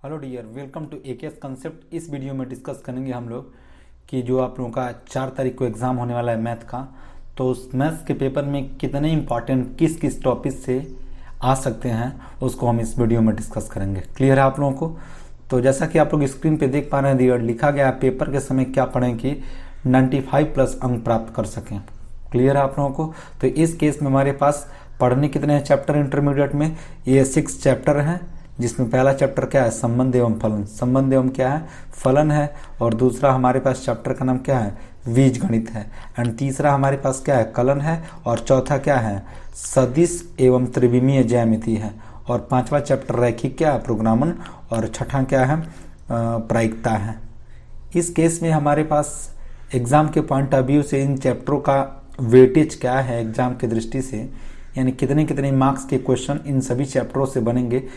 Hello dear, welcome to AKS concept. इस वीडियो में डिस्कस करेंगे हम लोग कि जो आप लोगों का 4 तारीख को एग्ज़ाम होने वाला है मैथ का, तो उस मैथ्स के पेपर में कितने इंपॉर्टेंट किस किस टॉपिक से आ सकते हैं उसको हम इस वीडियो में डिस्कस करेंगे। क्लियर है आप लोगों को? तो जैसा कि आप लोग स्क्रीन पे देख पा रहे हैं डियर, लिखा गया है पेपर के समय क्या पढ़ें कि 95+ अंक प्राप्त कर सकें। क्लियर है आप लोगों को? तो इस केस में हमारे पास पढ़ने कितने हैं चैप्टर इंटरमीडिएट में? ये 6 चैप्टर हैं, जिसमें पहला चैप्टर क्या है? संबंध एवं फलन। संबंध एवं क्या है? फलन है। और दूसरा हमारे पास चैप्टर का नाम क्या है? बीजगणित है। एंड तीसरा हमारे पास क्या है? कलन है। और चौथा क्या है? सदिश एवं त्रिविमीय ज्यामिति है। और पांचवा चैप्टर रैखिक क्या है? प्रोग्रामन। और छठा क्या है? प्रायिकता है। इस केस में हमारे पास एग्जाम के पॉइंट ऑफ व्यू से इन चैप्टरों का वेटेज क्या है एग्जाम की दृष्टि से, यानी कितने कितने मार्क्स के क्वेश्चन इन सभी चैप्टरों से बनेंगे,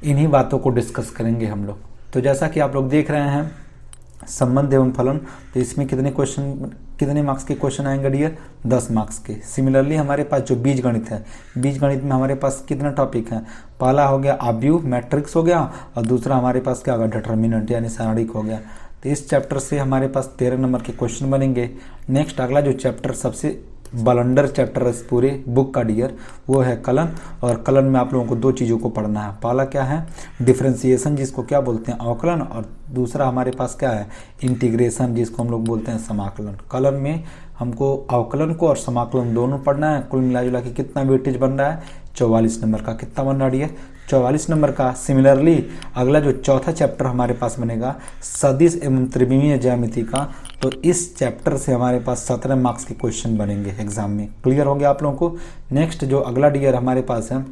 इन्हीं बातों को डिस्कस करेंगे हम लोग। तो जैसा कि आप लोग देख रहे हैं संबंध एवं फलन, तो इसमें कितने मार्क्स के क्वेश्चन आएंगे डियर? 10 मार्क्स के। सिमिलरली हमारे पास जो बीजगणित है, बीजगणित में हमारे पास कितना टॉपिक है? पहला हो गया आव्यूह मैट्रिक्स हो गया, और दूसरा हमारे पास क्या होगा? डिटर्मिनेंट यानी सारणिक हो गया। तो इस चैप्टर से हमारे पास 13 नंबर के क्वेश्चन बनेंगे। नेक्स्ट अगला जो चैप्टर सबसे बलंडर चैप्टर है इस पूरे बुक का डियर, वो है कलन। और कलन में आप लोगों को 2 चीज़ों को पढ़ना है। पहला क्या है? डिफरेंशिएशन, जिसको क्या बोलते हैं? अवकलन। और दूसरा हमारे पास क्या है? इंटीग्रेशन, जिसको हम लोग बोलते हैं समाकलन। कलन में हमको अवकलन को और समाकलन दोनों पढ़ना है। कुल मिला जुला के कितना वेटेज बन रहा है? 44 नंबर का। कितना बन रहा है? 44 नंबर का। सिमिलरली अगला जो चौथा चैप्टर हमारे पास बनेगा सदिश एवं त्रिविमीय ज्यामिति का, तो इस चैप्टर से हमारे पास 17 मार्क्स के क्वेश्चन बनेंगे एग्जाम में। क्लियर हो गया आप लोगों को? नेक्स्ट जो अगला डियर हमारे पास है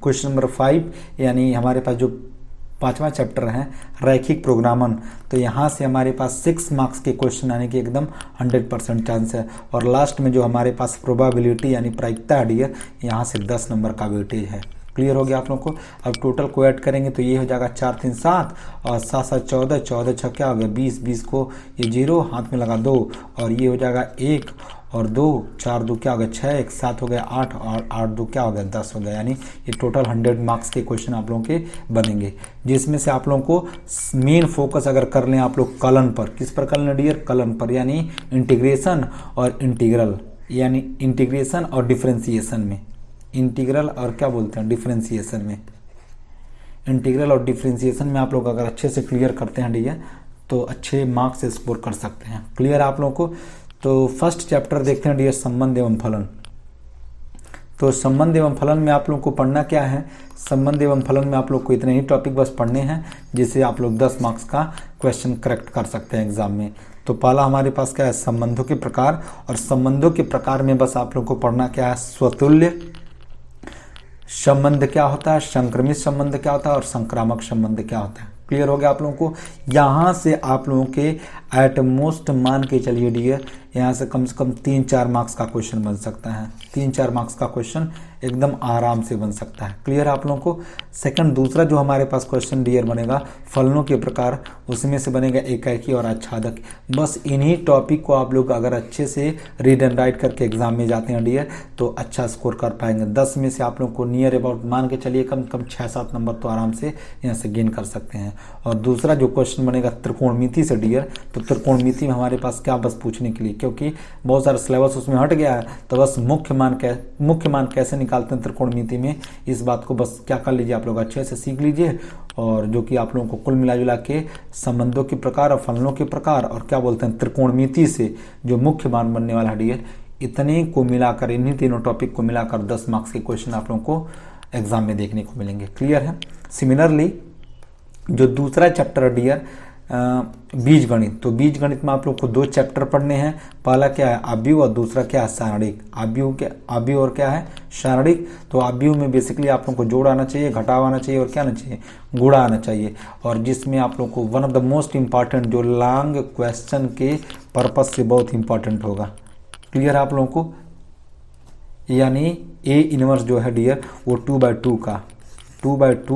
क्वेश्चन नंबर 5, यानी हमारे पास जो 5वां चैप्टर है रैखिक प्रोग्रामन, तो यहाँ से हमारे पास 6 मार्क्स के क्वेश्चन आने की एकदम 100% चांस है। और लास्ट में जो हमारे पास प्रोबेबिलिटी यानी प्रायिकता है डियर, यहाँ से 10 नंबर का वेटेज है। क्लियर हो गया आप लोगों को? अब टोटल को ऐड करेंगे तो ये हो जाएगा 4 3 7 और 7 7 14, 14 6 क्या हो गया? 20, 20 को ये 0 हाथ में लगा 2, और ये हो जाएगा 1 और 2, 4 2 क्या हो गया? 6, 1 7 हो गया 8, और 8 2 क्या हो गया? 10 हो गया। यानी ये टोटल 100 मार्क्स के क्वेश्चन आप लोगों के बनेंगे, जिसमें से आप लोगों को मेन फोकस अगर कर लें आप लोग कलन पर। किस पर कर लें डियर? कलन पर, यानी इंटीग्रेशन और इंटीग्रल, यानी इंटीग्रेशन और डिफ्रेंसिएशन में। इंटीग्रल और क्या बोलते हैं? डिफरेंशिएशन में। इंटीग्रल और डिफरेंशिएशन में आप लोग अगर अच्छे से क्लियर करते हैं डियर, तो अच्छे मार्क्स स्कोर कर सकते हैं। क्लियर आप लोगों को? तो फर्स्ट चैप्टर देखते हैं डियर, संबंध एवं फलन। तो संबंध एवं फलन में आप लोग को पढ़ना क्या है? संबंध एवं फलन में आप लोग को इतने ही टॉपिक बस पढ़ने हैं, जिससे आप लोग 10 मार्क्स का क्वेश्चन करेक्ट कर सकते हैं एग्जाम में। तो पहला हमारे पास क्या है? संबंधों के प्रकार। और संबंधों के प्रकार में बस आप लोग को पढ़ना क्या है? स्वतुल्य संबंध क्या होता है, संक्रमित संबंध क्या होता है, और संक्रामक संबंध क्या होता है। क्लियर हो गया आप लोगों को? यहाँ से आप लोगों के एटमोस्ट मान के चलिए डियर, यहाँ से कम 3-4 मार्क्स का क्वेश्चन बन सकता है। 3-4 मार्क्स का क्वेश्चन एकदम आराम से बन सकता है। क्लियर है आप लोगों को? सेकंड दूसरा जो हमारे पास क्वेश्चन डियर बनेगा फलनों के प्रकार, उसमें से बनेगा एकाकी और आच्छादक। बस इन्हीं टॉपिक को आप लोग अगर अच्छे से रीड एंड राइट करके एग्जाम में जाते हैं डियर, तो अच्छा स्कोर कर पाएंगे। 10 में से आप लोग को नियर अबाउट मान के चलिए कम 6-7 नंबर तो आराम से यहाँ से गेन कर सकते हैं। और दूसरा जो क्वेश्चन बनेगा त्रिकोणमिति से डियर, तो त्रिकोणमिति में हमारे पास क्या बस पूछने के लिए, क्योंकि बहुत सारा सिलेबस उसमें हट गया है, तो बस मुख्य मान कैसे निकालते हैं त्रिकोणमिति में, इस बात को बस क्या कर लीजिए आप लोग अच्छे से सीख लीजिए। और जो कि आप लोगों को कुल मिला जुला के संबंधों के प्रकार और फलनों के प्रकार और क्या बोलते हैं त्रिकोणमिति से जो मुख्य मान बनने वाला है डियर, इतने को मिलाकर, इन्हीं तीनों टॉपिक को मिलाकर 10 मार्क्स के क्वेश्चन आप लोगों को एग्जाम में देखने को मिलेंगे। क्लियर है? सिमिलरली जो दूसरा चैप्टर है डियर बीज गणित, तो बीज गणित में आप लोग को 2 चैप्टर पढ़ने हैं। पहला क्या है? आव्यूह, और दूसरा क्या है? सारणिक। आव्यूह और क्या है? सारणिक। तो आव्यूह में बेसिकली आप लोग को जोड़ आना चाहिए, घटाव आना चाहिए, और क्या आना चाहिए? गुणा आना चाहिए। और जिसमें आप लोग को one of the most important जो लॉन्ग क्वेश्चन के पर्पज से बहुत इंपॉर्टेंट होगा। क्लियर है आप लोगों को? यानी ए इनवर्स जो है डियर, वो 2/2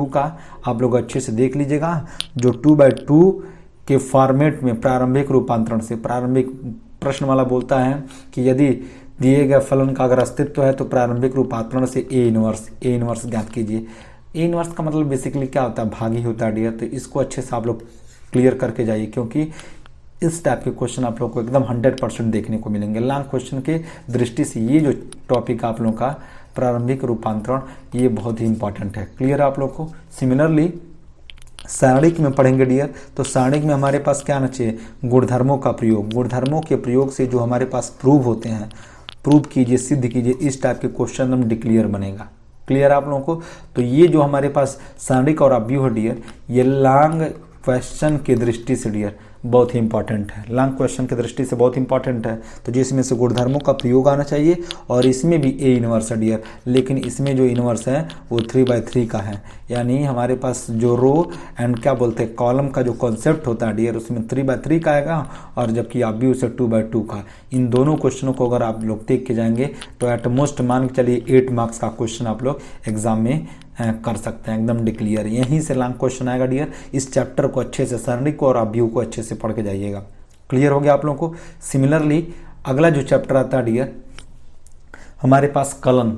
का आप लोग अच्छे से देख लीजिएगा। जो 2/2 के फॉर्मेट में प्रारंभिक रूपांतरण से, प्रारंभिक प्रश्न वाला बोलता है कि यदि दिए गए फलन का अगर अस्तित्व है तो प्रारंभिक रूपांतरण से ए इनवर्स ज्ञात कीजिए। ए इनवर्स का मतलब बेसिकली क्या होता है, भाग ही होता है डियर। तो इसको अच्छे से आप लोग क्लियर करके जाइए, क्योंकि इस टाइप के क्वेश्चन आप लोग को एकदम 100% देखने को मिलेंगे। लॉन्ग क्वेश्चन के दृष्टि से ये जो टॉपिक आप लोगों का प्रारंभिक रूपांतरण, ये बहुत ही इंपॉर्टेंट है। क्लियर है आप लोग को। सिमिलरली सारणिक में पढ़ेंगे डियर, तो सारणिक में हमारे पास क्या आना चाहिए, गुणधर्मों का प्रयोग। गुणधर्मों के प्रयोग से जो हमारे पास प्रूव होते हैं, प्रूव कीजिए, सिद्ध कीजिए, इस टाइप के क्वेश्चन हम डिक्लियर बनेगा। क्लियर आप लोगों को। तो ये जो हमारे पास सारणिक और अवयव है डियर, ये लॉन्ग क्वेश्चन की दृष्टि से डियर बहुत ही इंपॉर्टेंट है। लॉन्ग क्वेश्चन की दृष्टि से बहुत इंपॉर्टेंट है। तो जिसमें से गुणधर्मों का प्रयोग आना चाहिए, और इसमें भी ए इनवर्स है डियर, लेकिन इसमें जो इनवर्स है वो 3/3 का है। यानी हमारे पास जो रो एंड क्या बोलते हैं कॉलम का जो कॉन्सेप्ट होता है डियर, उसमें 3/3 का आएगा, और जबकि आप भी उसे 2/2 का। इन दोनों क्वेश्चनों को अगर आप लोग देख के जाएंगे तो एट मोस्ट मान के चलिए 8 मार्क्स का क्वेश्चन आप लोग एग्जाम में कर सकते हैं, एकदम डिक्लियर। यहीं से लॉन्ग क्वेश्चन आएगा डियर। इस चैप्टर को अच्छे से, सरणी को और अवयव को अच्छे से पढ़ के जाइएगा। क्लियर हो गया आप लोगों को। सिमिलरली अगला जो चैप्टर आता है डियर हमारे पास कलन,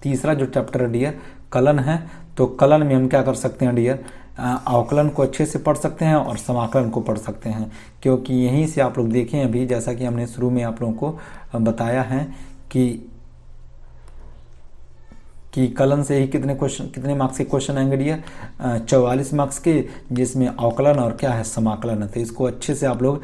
तीसरा जो चैप्टर है डियर कलन है। तो कलन में हम क्या कर सकते हैं डियर, अवकलन को अच्छे से पढ़ सकते हैं और समाकलन को पढ़ सकते हैं, क्योंकि यहीं से आप लोग देखें अभी, जैसा कि हमने शुरू में आप लोगों को बताया है कि कलन से ही कितने मार्क्स के क्वेश्चन आएंगे डियर, 44 मार्क्स के, जिसमें अवकलन और क्या है, समाकलन है। तो इसको अच्छे से आप लोग,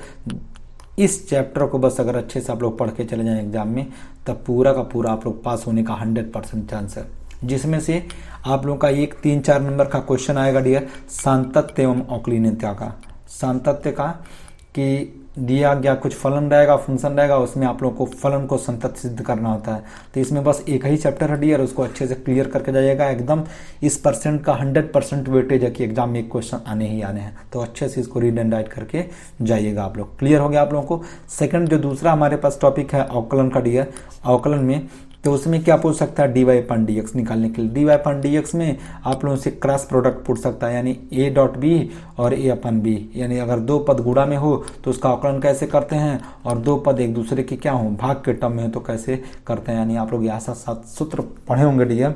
इस चैप्टर को बस अगर अच्छे से आप लोग पढ़ के चले जाएं एग्जाम में, तब पूरा का पूरा आप लोग पास होने का 100% चांस है। जिसमें से आप लोगों का एक 3-4 नंबर का क्वेश्चन आएगा डियर सांतत्य एवं अवकलनीयता का। सांतत्य का कि दिया गया कुछ फलन रहेगा, फंक्शन रहेगा, उसमें आप लोगों को फलन को संतत सिद्ध करना होता है। तो इसमें बस एक ही चैप्टर है डियर, उसको अच्छे से क्लियर करके जाइएगा। एकदम इस परसेंट का 100% वेटेज है कि एग्जाम में एक क्वेश्चन आने ही आने हैं। तो अच्छे से इसको रीड एंड राइट करके जाइएगा आप लोग। क्लियर हो गया आप लोगों को। सेकंड जो दूसरा हमारे पास टॉपिक है अवकलन का डियर, अवकलन में तो उसमें क्या पूछ सकता है, dy/dx निकालने के लिए। dy/dx में आप लोगों से क्रॉस प्रोडक्ट पूछ सकता है, यानी a.b और a/b, यानी अगर दो पद गुणा में हो तो उसका अवकलन कैसे करते हैं, और दो पद एक दूसरे के क्या हो, भाग के टर्म में हो तो कैसे करते हैं। यानी आप लोग यहाँ साथ सूत्र पढ़े होंगे डियर।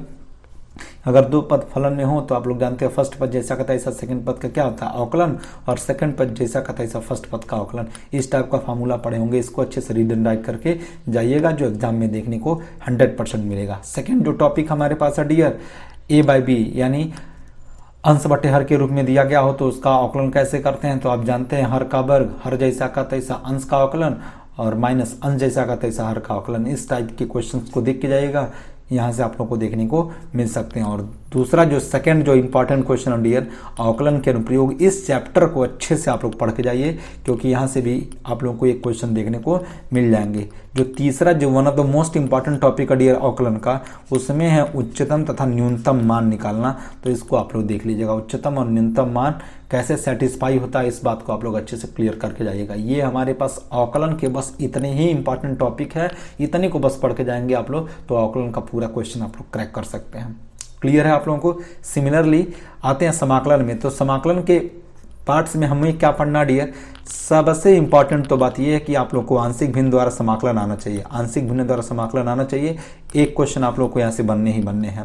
अगर दो पद फलन में हो तो आप लोग जानते हैं फर्स्ट पद जैसा का तैसा सेकंड पद का क्या होता है, अवकलन, और सेकंड पद जैसा का तैसा फर्स्ट पद का अवकलन। इस टाइप का फार्मूला पढ़े होंगे। इसको अच्छे से रीड एंड राइट करके जाइएगा, जो एग्जाम में देखने को 100% मिलेगा। सेकंड जो टॉपिक हमारे पास है डियर a/b, यानी अंश बटे हर के रूप में दिया गया हो तो उसका अवकलन कैसे करते हैं। तो आप जानते हैं हर का वर्ग, हर जैसा का तैसा अंश का अवकलन, और माइनस अंश जैसा का तैसा हर का अवकलन। इस टाइप के क्वेश्चंस को देख के जाइएगा, यहाँ से आप लोग को देखने को मिल सकते हैं। और दूसरा जो सेकंड जो इंपॉर्टेंट क्वेश्चन है डियर अवकलन के अनुप्रयोग, इस चैप्टर को अच्छे से आप लोग पढ़ के जाइए, क्योंकि यहाँ से भी आप लोगों को एक क्वेश्चन देखने को मिल जाएंगे। जो तीसरा जो one of the most important topic है डियर अवकलन का, उसमें है उच्चतम तथा न्यूनतम मान निकालना। तो इसको आप लोग देख लीजिएगा, उच्चतम और न्यूनतम मान कैसे सेटिस्फाई होता है, इस बात को आप लोग अच्छे से क्लियर करके जाइएगा। ये हमारे पास अवकलन के बस इतने ही इंपॉर्टेंट टॉपिक है, इतने को बस पढ़ के जाएंगे आप लोग तो अवकलन का पूरा क्वेश्चन आप लोग क्रैक कर सकते हैं। क्लियर है आप लोगों को। सिमिलरली आते हैं समाकलन में। तो समाकलन के पार्ट्स में हमें क्या पढ़ना डियर, सबसे इंपॉर्टेंट तो बात यह है कि आप लोग को आंशिक भिन्न द्वारा समाकलन आना चाहिए। आंशिक भिन्न द्वारा समाकलन आना चाहिए। एक क्वेश्चन आप लोग को यहाँ से बनने ही बनने हैं।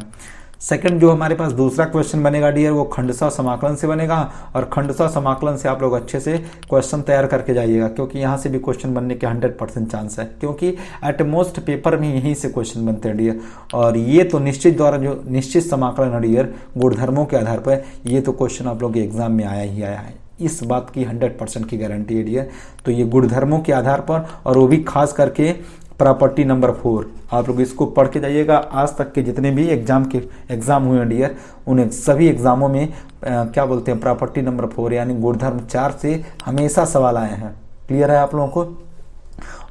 सेकंड जो हमारे पास दूसरा क्वेश्चन बनेगा डियर वो खंडशः समाकलन से बनेगा, और खंडशः समाकलन से आप लोग अच्छे से क्वेश्चन तैयार करके जाइएगा, क्योंकि यहाँ से भी क्वेश्चन बनने के 100% चांस है, क्योंकि एट मोस्ट पेपर में यहीं से क्वेश्चन बनते हैं डियर। और ये तो निश्चित द्वारा जो निश्चित समाकलन है डियर गुणधर्मों के आधार पर, ये तो क्वेश्चन आप लोग के एग्जाम में आया ही आया है, इस बात की 100% की गारंटी है डियर। तो ये गुणधर्मों के आधार पर, और वो भी खास करके प्रॉपर्टी नंबर 4, आप लोग इसको पढ़ के जाइएगा। आज तक के जितने भी एग्जाम हुए हैं डियर, उन सभी एग्जामों में क्या बोलते हैं प्रॉपर्टी नंबर 4 यानी गुणधर्म 4 से हमेशा सवाल आए हैं। क्लियर है आप लोगों को।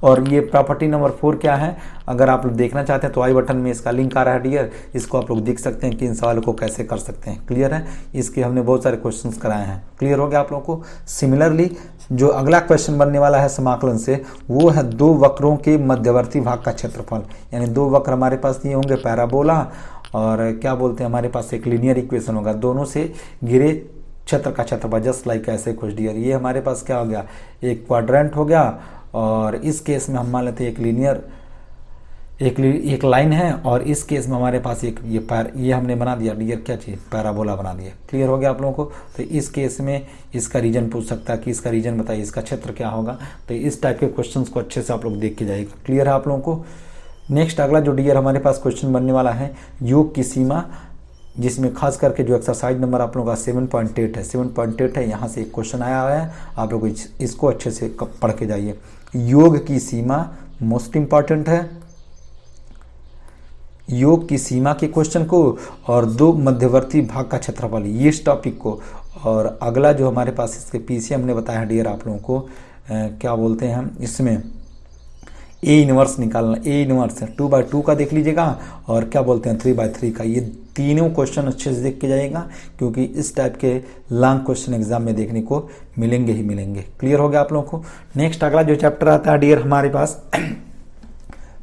और ये प्रॉपर्टी नंबर 4 क्या है, अगर आप लोग देखना चाहते हैं तो आई बटन में इसका लिंक आ रहा है डियर, इसको आप लोग देख सकते हैं कि इन सवालों को कैसे कर सकते हैं। क्लियर है। इसके हमने बहुत सारे क्वेश्चंस कराए हैं। क्लियर हो गया आप लोगों को। सिमिलरली जो अगला क्वेश्चन बनने वाला है समाकलन से, वो है दो वक्रों के मध्यवर्ती भाग का क्षेत्रफल। यानी दो वक्र हमारे पास दिए होंगे पैराबोला, और क्या बोलते हैं हमारे पास एक लीनियर इक्वेशन होगा, दोनों से घिरे क्षेत्र का क्षेत्रफल, जस्ट लाइक ऐसे कुछ डियर। ये हमारे पास क्या हो गया, एक क्वाड्रेंट हो गया, और इस केस में हम मान लेते हैं एक लीनियर एक लाइन है और इस केस में हमारे पास एक ये हमने बना दिया डियर क्या चीज़, पैराबोला बना दिया। क्लियर हो गया आप लोगों को। तो इस केस में इसका रीजन पूछ सकता है कि इसका रीजन बताइए, इसका क्षेत्र क्या होगा। तो इस टाइप के क्वेश्चंस को अच्छे से आप लोग देख के जाइएगा। क्लियर है आप लोगों को। नेक्स्ट अगला जो डियर हमारे पास क्वेश्चन बनने वाला है योग की सीमा, जिसमें खास करके जो एक्सरसाइज नंबर आप लोगों का 7.8 है, 7.8 है, यहाँ से एक क्वेश्चन आया हुआ है। आप लोग इसको अच्छे से पढ़ के जाइए। योग की सीमा मोस्ट इंपॉर्टेंट है, योग की सीमा के क्वेश्चन को और दो मध्यवर्ती भाग का क्षेत्रफल, ये इस टॉपिक को। और अगला जो हमारे पास इसके पीछे हमने बताया डियर आप लोगों को क्या बोलते हैं हम, इसमें ए इनवर्स निकालना, ए इनवर्स 2/2 का देख लीजिएगा और क्या बोलते हैं 3/3 का। ये तीनों क्वेश्चन अच्छे से देख के जाइएगा, क्योंकि इस टाइप के लॉन्ग क्वेश्चन एग्जाम में देखने को मिलेंगे ही मिलेंगे। क्लियर हो गया आप लोगों को। नेक्स्ट अगला जो चैप्टर आता है डियर हमारे पास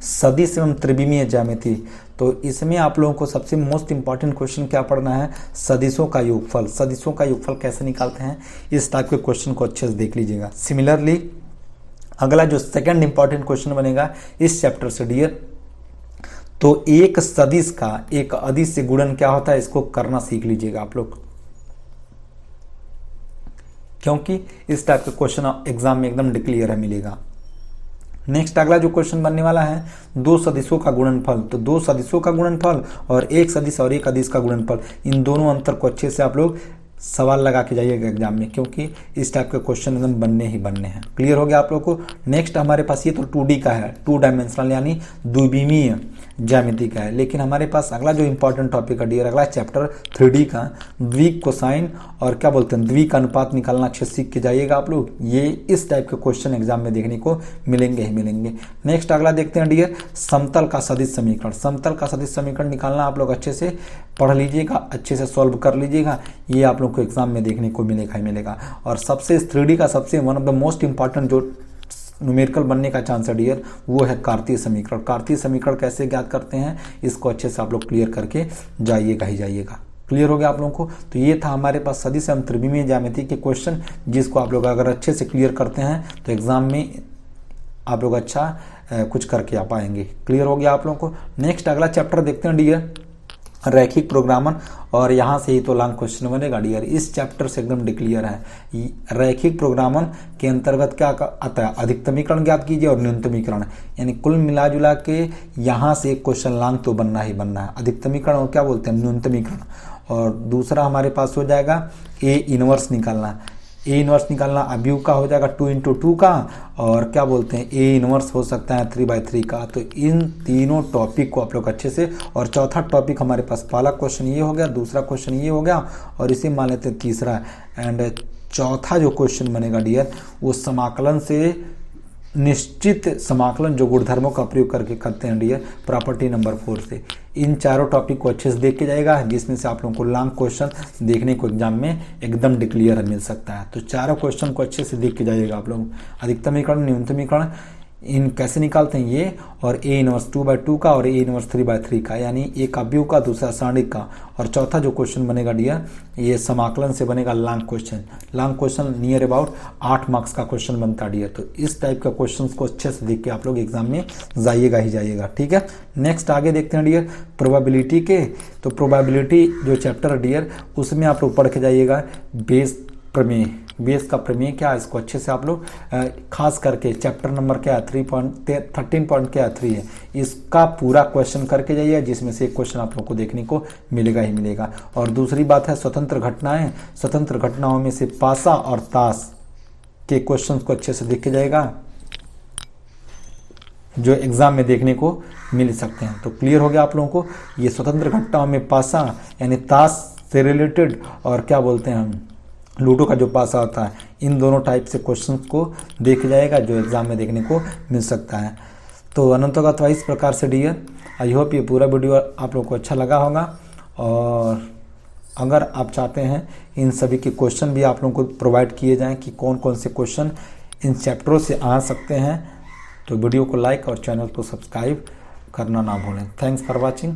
सदिश एवं त्रिविमीय ज्यामिति। तो इसमें आप लोगों को सबसे मोस्ट इंपॉर्टेंट क्वेश्चन क्या पढ़ना है, सदिशों का योगफल। सदिशों का योगफल कैसे निकालते हैं, इस टाइप के क्वेश्चन को अच्छे से देख लीजिएगा। सिमिलरली अगला जो सेकंड इंपॉर्टेंट क्वेश्चन बनेगा इस चैप्टर से डियर, तो एक सदिश का एक अदिश से गुणन क्या होता है, इसको करना सीख लीजिएगा आप लोग, क्योंकि इस टाइप के क्वेश्चन एग्जाम में एकदम क्लियर है मिलेगा। नेक्स्ट अगला जो क्वेश्चन बनने वाला है दो सदिशों का गुणनफल। तो दो सदिशों का गुणनफल और एक सदिश और एक अदिश का गुणनफल, इन दोनों अंतर को अच्छे से आप लोग सवाल लगा के जाइएगा एग्जाम में, क्योंकि इस टाइप के क्वेश्चन एकदम बनने ही बनने हैं। क्लियर हो गया आप लोग को। नेक्स्ट हमारे पास ये तो 2D का है, 2 डायमेंशनल यानी द्विविमीय ज्यामिति का है। लेकिन हमारे पास अगला जो इंपॉर्टेंट टॉपिक है डियर, अगला चैप्टर 3D का, द्विक कोसाइन और क्या बोलते हैं द्विक अनुपात निकालना अच्छे सीख के जाइएगा आप लोग। ये इस टाइप के क्वेश्चन एग्जाम में देखने को मिलेंगे ही मिलेंगे। नेक्स्ट अगला देखते हैं डियर, समतल का सदिश समीकरण। समतल का सदिश समीकरण निकालना आप लोग अच्छे से पढ़ लीजिएगा, अच्छे से सॉल्व कर लीजिएगा, ये आप लोग को एग्जाम में देखने को मिलेगा ही मिलेगा। और सबसे 3D का सबसे one of the most important जो न्यूमेरिकल बनने का चांस है डियर, वो है कार्तीय समीकरण। कार्तीय समीकरण कैसे ज्ञात करते हैं, इसको अच्छे से आप लोग क्लियर करके जाइएगा ही जाइएगा। क्लियर हो गया आप लोगों को। तो ये था हमारे पास सदिश एवं त्रिविमीय ज्यामिति के क्वेश्चन, जिसको आप लोग अगर अच्छे से क्लियर करते हैं तो एग्जाम में आप लोग अच्छा कुछ करके आ पाएंगे। क्लियर हो गया आप लोगों को। नेक्स्ट अगला चैप्टर देखते हैं डियर, रैखिक प्रोग्रामन। और यहाँ से ही तो लॉन्ग क्वेश्चन बनेगा डियर, इस चैप्टर से एकदम क्लियर है। रैखिक प्रोग्रामन के अंतर्गत क्या आता है, अधिकतमीकरण ज्ञात कीजिए और न्यूनतमीकरण, यानी कुल मिला जुला के यहाँ से एक क्वेश्चन लॉन्ग तो बनना ही बनना है। अधिकतमीकरण और क्या बोलते हैं न्यूनतमीकरण। और दूसरा हमारे पास हो जाएगा ए इनवर्स निकालना। ए इनवर्स निकालना अव्यूह का हो जाएगा 2 × 2 का, और क्या बोलते हैं ए इनवर्स हो सकता है 3/3 का। तो इन तीनों टॉपिक को आप लोग अच्छे से, और चौथा टॉपिक हमारे पास पहला क्वेश्चन ये हो गया, दूसरा क्वेश्चन ये हो गया, और इसे मान लेते हैं तीसरा। एंड चौथा जो क्वेश्चन बनेगा डियर, वो समाकलन से, निश्चित समाकलन जो गुणधर्मों का प्रयोग करके करते हैं डियर, प्रॉपर्टी नंबर 4 से। इन चारों टॉपिक को अच्छे से देख के जाएगा, जिसमें से आप लोगों को लॉन्ग क्वेश्चन देखने को एग्जाम में एकदम क्लियर मिल सकता है। तो चारों क्वेश्चन को अच्छे से देख के जाइएगा आप लोग। अधिकतमीकरण, न्यूनतमीकरण, इन कैसे निकालते हैं ये, और ए इनवर्स 2/2 का और ए इनवर्स 3/3 का, यानी एक अव्यूह का दूसरा सारणिक का। और चौथा जो क्वेश्चन बनेगा डियर, ये समाकलन से बनेगा long question. Long question near about 8 marks का क्वेश्चन बनता है डियर। तो इस टाइप का क्वेश्चन को अच्छे से देख के आप लोग एग्जाम में जाइएगा ही जाइएगा। ठीक है। नेक्स्ट आगे देखते हैं डियर प्रोबेबिलिटी के। तो प्रोबेबिलिटी जो चैप्टर है डियर, उसमें आप लोग पढ़ के जाइएगा बेस प्रमेय। बेस का प्रमेय क्या है, इसको अच्छे से आप लोग खास करके चैप्टर नंबर क्या है 13.3 है, इसका पूरा क्वेश्चन करके जाइए, जिसमें से एक क्वेश्चन आप लोग को देखने को मिलेगा ही मिलेगा। और दूसरी बात है स्वतंत्र घटनाएं। स्वतंत्र घटनाओं में से पासा और ताश के क्वेश्चन को अच्छे से देख के जाएगा, जो एग्जाम में देखने को मिल सकते हैं। तो क्लियर हो गया आप लोगों को। ये स्वतंत्र घटनाओं में पासा यानी ताश से रिलेटेड, और क्या बोलते हैं हम लूडो का जो पासा होता है, इन दोनों टाइप से क्वेश्चंस को देख जाएगा, जो एग्जाम में देखने को मिल सकता है। तो अनंतोगत इस प्रकार से डियर, आई होप ये पूरा वीडियो आप लोग को अच्छा लगा होगा। और अगर आप चाहते हैं इन सभी के क्वेश्चन भी आप लोगों को प्रोवाइड किए जाएँ कि कौन कौन से क्वेश्चन इन चैप्टरों से आ सकते हैं, तो वीडियो को लाइक और चैनल को सब्सक्राइब करना ना भूलें। Thanks for watching.